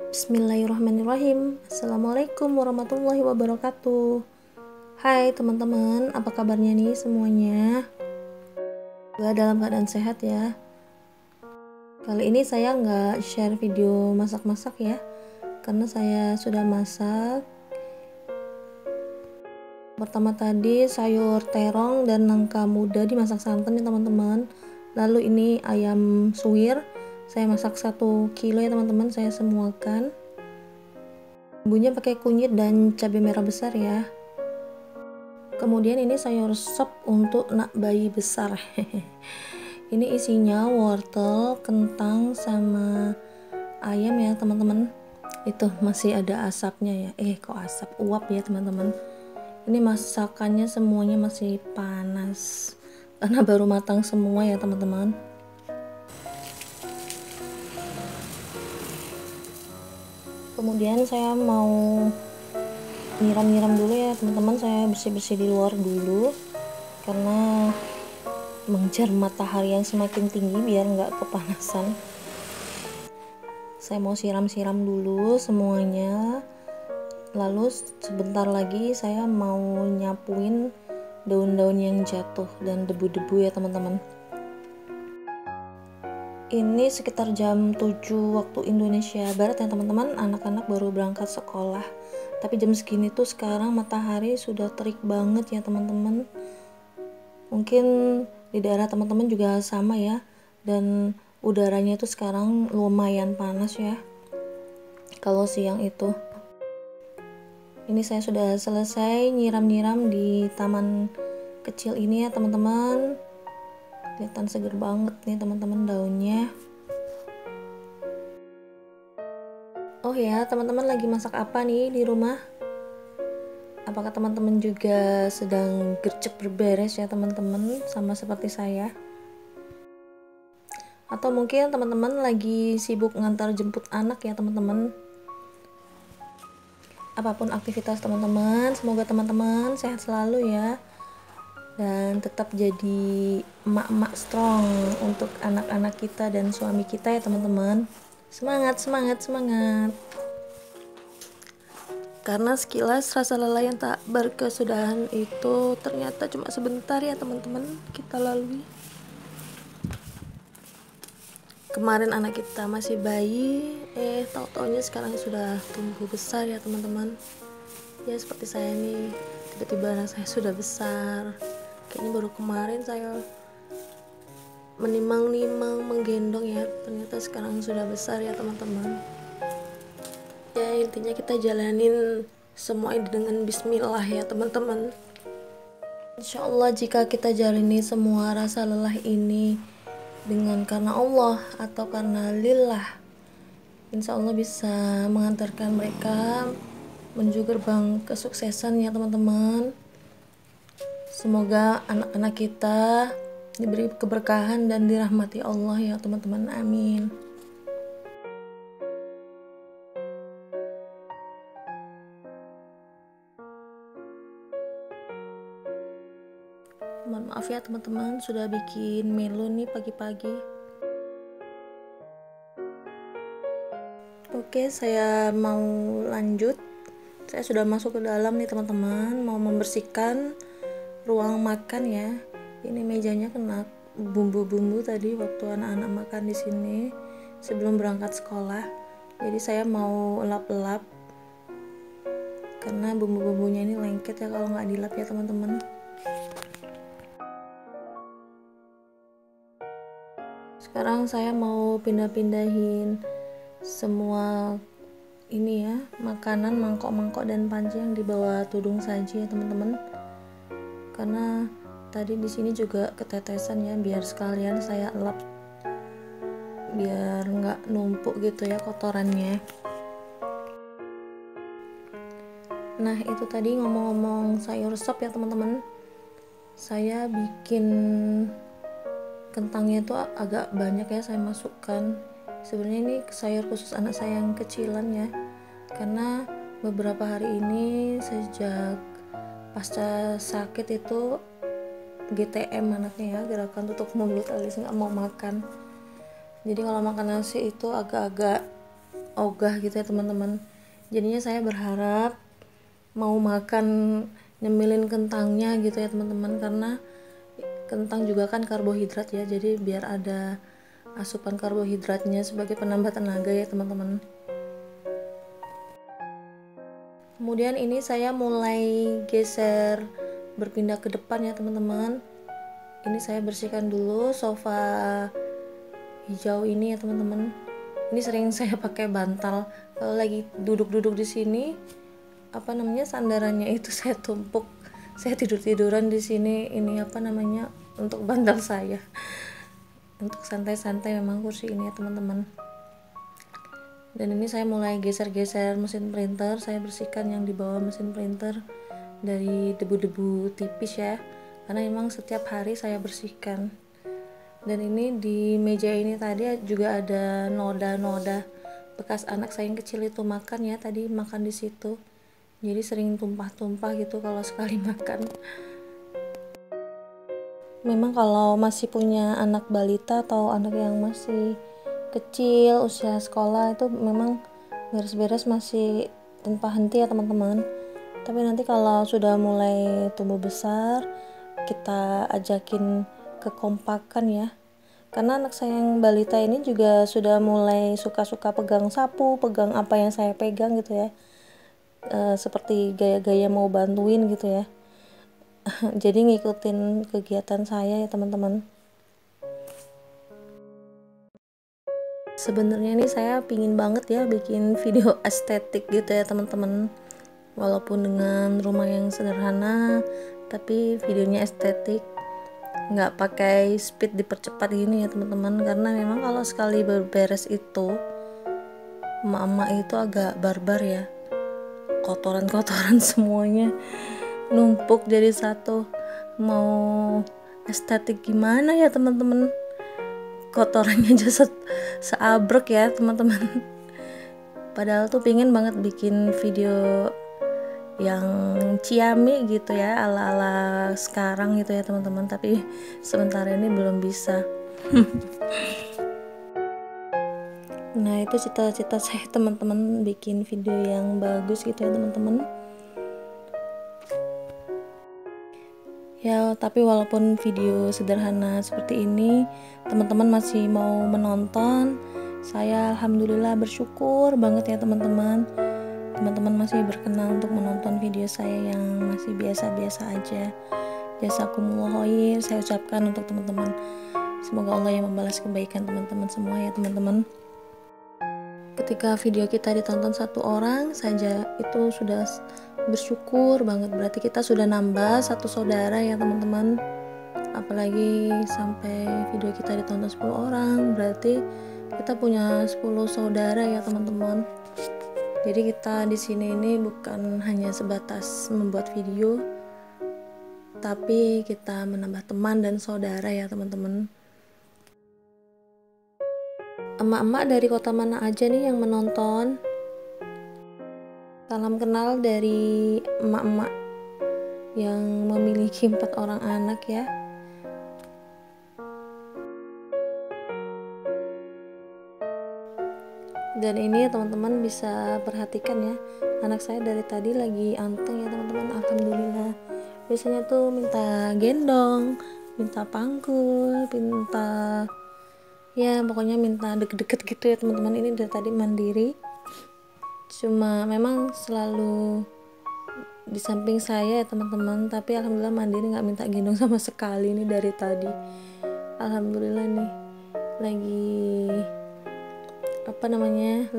Bismillahirrahmanirrahim. Assalamualaikum warahmatullahi wabarakatuh. Hai teman-teman, apa kabarnya nih semuanya? Semoga dalam keadaan sehat ya. Kali ini saya nggak share video masak-masak ya, karena saya sudah masak. Pertama tadi sayur terong dan nangka muda dimasak santan ya teman-teman. Lalu ini ayam suwir, saya masak 1 kilo ya teman-teman, saya semuakan. Bumbunya pakai kunyit dan cabai merah besar ya. Kemudian ini sayur sop untuk nak bayi besar. Ini isinya wortel, kentang, sama ayam ya teman-teman. Itu masih ada asapnya ya. Kok asap uap ya teman-teman. Ini masakannya semuanya masih panas karena baru matang semua ya teman-teman. Kemudian saya mau nyiram-nyiram dulu ya teman-teman. Saya bersih-bersih di luar dulu karena mengejar matahari yang semakin tinggi biar nggak kepanasan. Saya mau siram-siram dulu semuanya, lalu sebentar lagi saya mau nyapuin daun-daun yang jatuh dan debu-debu ya teman-teman. Ini sekitar jam 7 waktu Indonesia Barat ya teman-teman. Anak-anak baru berangkat sekolah, tapi jam segini tuh sekarang matahari sudah terik banget ya teman-teman. Mungkin di daerah teman-teman juga sama ya, dan udaranya itu sekarang lumayan panas ya kalau siang itu. Ini saya sudah selesai nyiram-nyiram di taman kecil ini ya teman-teman. Kelihatan seger banget nih teman-teman daunnya. Oh ya, teman-teman lagi masak apa nih di rumah? Apakah teman-teman juga sedang gercep berberes ya teman-teman, sama seperti saya? Atau mungkin teman-teman lagi sibuk ngantar jemput anak ya teman-teman? Apapun aktivitas teman-teman, semoga teman-teman sehat selalu ya, dan tetap jadi emak-emak strong untuk anak-anak kita dan suami kita ya teman-teman. Semangat, semangat, semangat. Karena sekilas rasa lelah yang tak berkesudahan itu ternyata cuma sebentar ya teman-teman kita lalui. Kemarin anak kita masih bayi, tahu-taunya sekarang sudah tumbuh besar ya teman-teman. Ya seperti saya nih, tiba-tiba anak saya sudah besar. Kayaknya baru kemarin saya menimang-nimang menggendong ya, ternyata sekarang sudah besar ya teman-teman. Ya intinya kita jalanin semua ini dengan bismillah ya teman-teman. Insya Allah jika kita jalani semua rasa lelah ini dengan karena Allah atau karena lillah, insya Allah bisa mengantarkan mereka menuju gerbang kesuksesan ya teman-teman. Semoga anak-anak kita diberi keberkahan dan dirahmati Allah ya teman-teman, amin. Mohon maaf ya teman-teman, sudah bikin melo nih pagi-pagi. Oke, saya mau lanjut. Saya sudah masuk ke dalam nih teman-teman, mau membersihkan ruang makan ya. Ini mejanya kena bumbu-bumbu tadi waktu anak-anak makan di sini sebelum berangkat sekolah. Jadi saya mau lap-lap karena bumbu-bumbunya ini lengket ya kalau nggak dilap ya teman-teman. Sekarang saya mau pindah-pindahin semua ini ya, makanan, mangkok-mangkok dan panci yang dibawa tudung saji ya teman-teman. Karena tadi di sini juga ketetesan ya, biar sekalian saya lap biar nggak numpuk gitu ya kotorannya. Nah itu tadi ngomong-ngomong sayur sop ya teman-teman, saya bikin kentangnya itu agak banyak ya saya masukkan. Sebenarnya ini sayur khusus anak saya yang kecilan ya, karena beberapa hari ini sejak pasca sakit itu GTM anaknya ya, gerakan tutup mulut alias nggak mau makan. Jadi kalau makan nasi itu agak-agak ogah gitu ya teman-teman. Jadinya saya berharap mau makan nyemilin kentangnya gitu ya teman-teman, karena kentang juga kan karbohidrat ya, jadi biar ada asupan karbohidratnya sebagai penambah tenaga ya teman-teman. Kemudian ini saya mulai geser berpindah ke depan ya teman-teman. Ini saya bersihkan dulu sofa hijau ini ya teman-teman. Ini sering saya pakai bantal kalau lagi duduk-duduk di sini, sandarannya itu saya tumpuk, saya tidur-tiduran di sini. Ini untuk bantal saya, untuk santai-santai memang kursi ini ya teman-teman. Dan ini saya mulai geser-geser mesin printer, saya bersihkan yang di bawah mesin printer dari debu-debu tipis ya, karena memang setiap hari saya bersihkan. Dan ini di meja ini tadi juga ada noda-noda bekas anak saya yang kecil itu makan ya, tadi makan di situ, jadi sering tumpah-tumpah gitu kalau sekali makan. Memang kalau masih punya anak balita atau anak yang masih kecil usia sekolah itu memang beres-beres masih tanpa henti ya teman-teman. Tapi nanti kalau sudah mulai tumbuh besar, kita ajakin kekompakan ya, karena anak saya yang balita ini juga sudah mulai suka-suka pegang sapu, pegang apa yang saya pegang gitu ya, seperti gaya-gaya mau bantuin gitu ya. Jadi ngikutin kegiatan saya ya teman-teman. Sebenarnya nih saya pingin banget ya bikin video estetik gitu ya teman-teman, walaupun dengan rumah yang sederhana tapi videonya estetik, nggak pakai speed dipercepat gini ya teman-teman, karena memang kalau sekali berberes itu emak-emak itu agak barbar ya, kotoran-kotoran semuanya numpuk jadi satu. Mau estetik gimana ya teman-teman, kotorannya aja seabrek ya teman-teman. Padahal tuh pingin banget bikin video yang ciami gitu ya, ala-ala sekarang gitu ya teman-teman, tapi sementara ini belum bisa. Nah itu cita-cita saya teman-teman, bikin video yang bagus gitu ya teman-teman. Ya, tapi walaupun video sederhana seperti ini teman-teman masih mau menonton, saya alhamdulillah bersyukur banget ya teman-teman. Teman-teman masih berkenan untuk menonton video saya yang masih biasa-biasa aja. Jazakumullah khair saya ucapkan untuk teman-teman. Semoga Allah yang membalas kebaikan teman-teman semua ya teman-teman. Ketika video kita ditonton satu orang saja itu sudah bersyukur banget, berarti kita sudah nambah satu saudara ya teman-teman. Apalagi sampai video kita ditonton 10 orang, berarti kita punya 10 saudara ya teman-teman. Jadi kita di sini ini bukan hanya sebatas membuat video, tapi kita menambah teman dan saudara ya teman-teman. Emak-emak dari kota mana aja nih yang menonton? Salam kenal dari emak-emak yang memiliki 4 orang anak ya. Dan ini teman-teman bisa perhatikan ya, anak saya dari tadi lagi anteng ya teman-teman, alhamdulillah. Biasanya tuh minta gendong, minta pangkul, minta ya pokoknya minta deket-deket gitu ya teman-teman. Ini dari tadi mandiri, cuma memang selalu di samping saya ya teman-teman, tapi alhamdulillah mandiri, nggak minta gendong sama sekali nih dari tadi. Alhamdulillah nih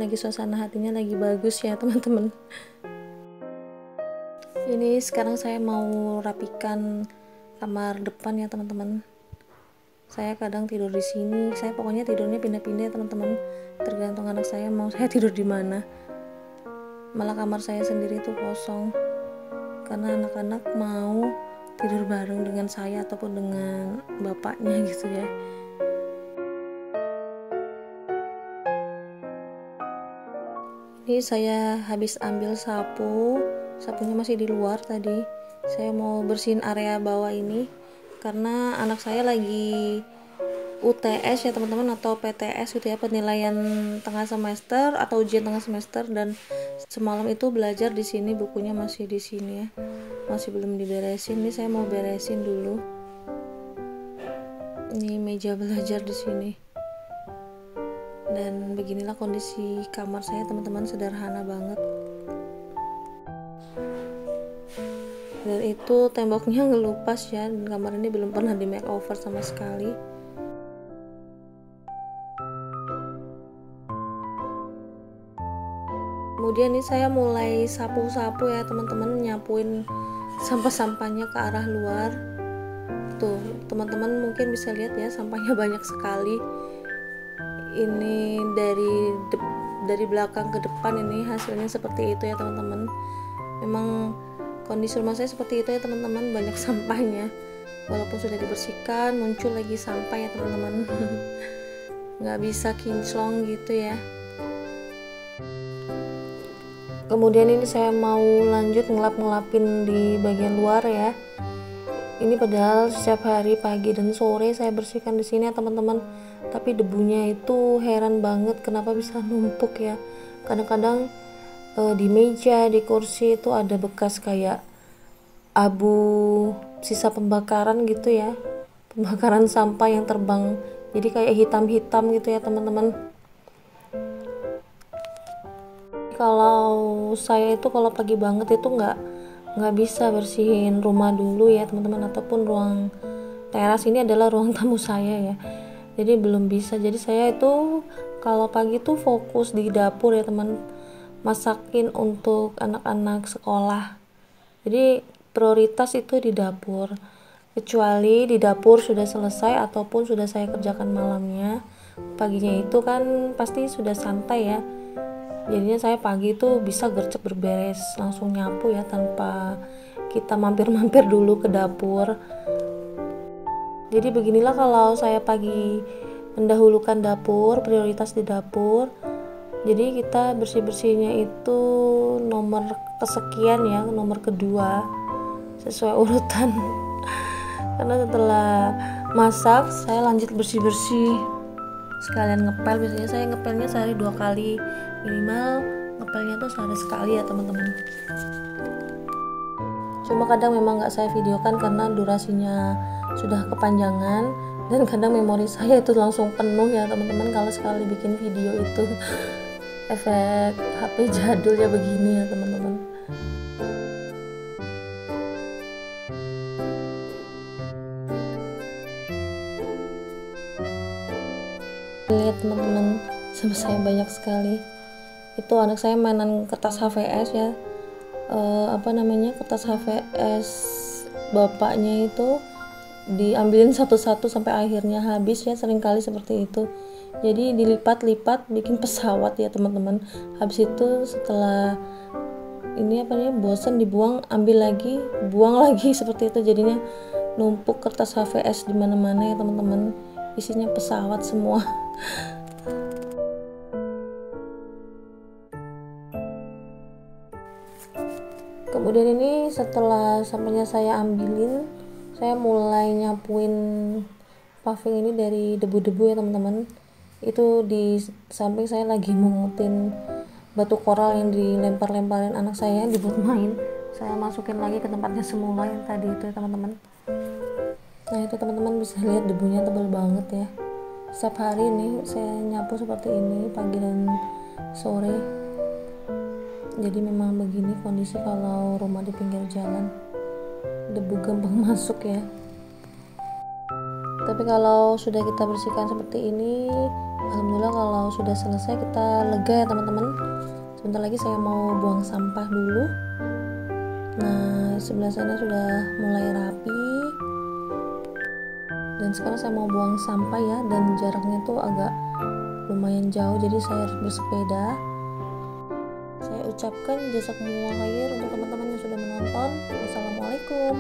lagi suasana hatinya lagi bagus ya teman-teman. Ini sekarang saya mau rapikan kamar depan ya teman-teman. Saya kadang tidur di sini, saya pokoknya tidurnya pindah-pindah ya teman-teman, tergantung anak saya mau saya tidur di mana. Malah kamar saya sendiri itu kosong karena anak-anak mau tidur bareng dengan saya ataupun dengan bapaknya gitu ya. Ini saya habis ambil sapunya masih di luar tadi. Saya mau bersihin area bawah ini karena anak saya lagi UTS ya teman-teman, atau PTS gitu ya, penilaian tengah semester atau ujian tengah semester, dan semalam itu belajar di sini, bukunya masih di sini ya, masih belum diberesin. Ini saya mau beresin dulu. Ini meja belajar di sini. Dan beginilah kondisi kamar saya teman-teman, sederhana banget. Dan itu temboknya ngelupas ya, dan kamar ini belum pernah di makeover sama sekali. Kemudian ini saya mulai sapu-sapu ya teman-teman, nyapuin sampah-sampahnya ke arah luar. Tuh teman-teman mungkin bisa lihat ya, sampahnya banyak sekali. Ini dari belakang ke depan, ini hasilnya seperti itu ya teman-teman. Memang kondisi rumah saya seperti itu ya teman-teman, banyak sampahnya. Walaupun sudah dibersihkan, muncul lagi sampah ya teman-teman. Nggak bisa kinclong gitu ya. Kemudian ini saya mau lanjut ngelap-ngelapin di bagian luar ya. Ini padahal setiap hari pagi dan sore saya bersihkan di sini ya teman-teman. Tapi debunya itu heran banget kenapa bisa numpuk ya. Kadang-kadang di meja, di kursi itu ada bekas kayak abu sisa pembakaran gitu ya. Pembakaran sampah yang terbang. Jadi kayak hitam-hitam gitu ya teman-teman. Kalau saya itu kalau pagi banget itu nggak bisa bersihin rumah dulu ya teman-teman, ataupun ruang teras. Ini adalah ruang tamu saya ya, jadi belum bisa. Jadi saya itu kalau pagi itu fokus di dapur ya teman, masakin untuk anak-anak sekolah. Jadi prioritas itu di dapur, kecuali di dapur sudah selesai ataupun sudah saya kerjakan malamnya, paginya itu kan pasti sudah santai ya. Jadinya saya pagi itu bisa gercep berberes, langsung nyapu ya, tanpa kita mampir-mampir dulu ke dapur. Jadi beginilah kalau saya pagi mendahulukan dapur, prioritas di dapur. Jadi kita bersih-bersihnya itu nomor kesekian ya, nomor kedua sesuai urutan. Karena setelah masak saya lanjut bersih-bersih, sekalian ngepel. Biasanya saya ngepelnya sehari 2 kali, minimal ngepelnya tuh sehari sekali ya teman-teman. Cuma kadang memang nggak saya videokan karena durasinya sudah kepanjangan, dan kadang memori saya itu langsung penuh ya teman-teman kalau sekali bikin video itu. Efek HP jadul ya begini ya teman-teman. Lihat teman-teman, sama saya banyak sekali. Itu anak saya mainan kertas HVS ya, kertas HVS bapaknya itu diambilin satu-satu sampai akhirnya habis ya, seringkali seperti itu. Jadi dilipat-lipat bikin pesawat ya teman-teman. Habis itu setelah bosan dibuang, ambil lagi, buang lagi, seperti itu. Jadinya numpuk kertas HVS di mana-mana ya teman-teman, isinya pesawat semua. Kemudian ini setelah sampahnya saya ambilin, saya mulai nyapuin paving ini dari debu-debu ya teman-teman. Itu di samping saya lagi mungutin batu koral yang dilempar-lemparin anak saya dibuat main. Saya masukin lagi ke tempatnya semula yang tadi itu ya teman-teman. Nah itu teman-teman bisa lihat debunya tebal banget ya. Setiap hari ini saya nyapu seperti ini pagi dan sore. Jadi memang begini kondisi kalau rumah di pinggir jalan, debu gampang masuk ya. Tapi kalau sudah kita bersihkan seperti ini, alhamdulillah kalau sudah selesai kita lega ya teman-teman. Sebentar lagi saya mau buang sampah dulu. Nah sebelah sana sudah mulai rapi, dan sekarang saya mau buang sampah ya, dan jaraknya tuh agak lumayan jauh, jadi saya harus bersepeda. Saya ucapkan jazakumullah khair untuk teman-teman yang sudah menonton. Wassalamualaikum.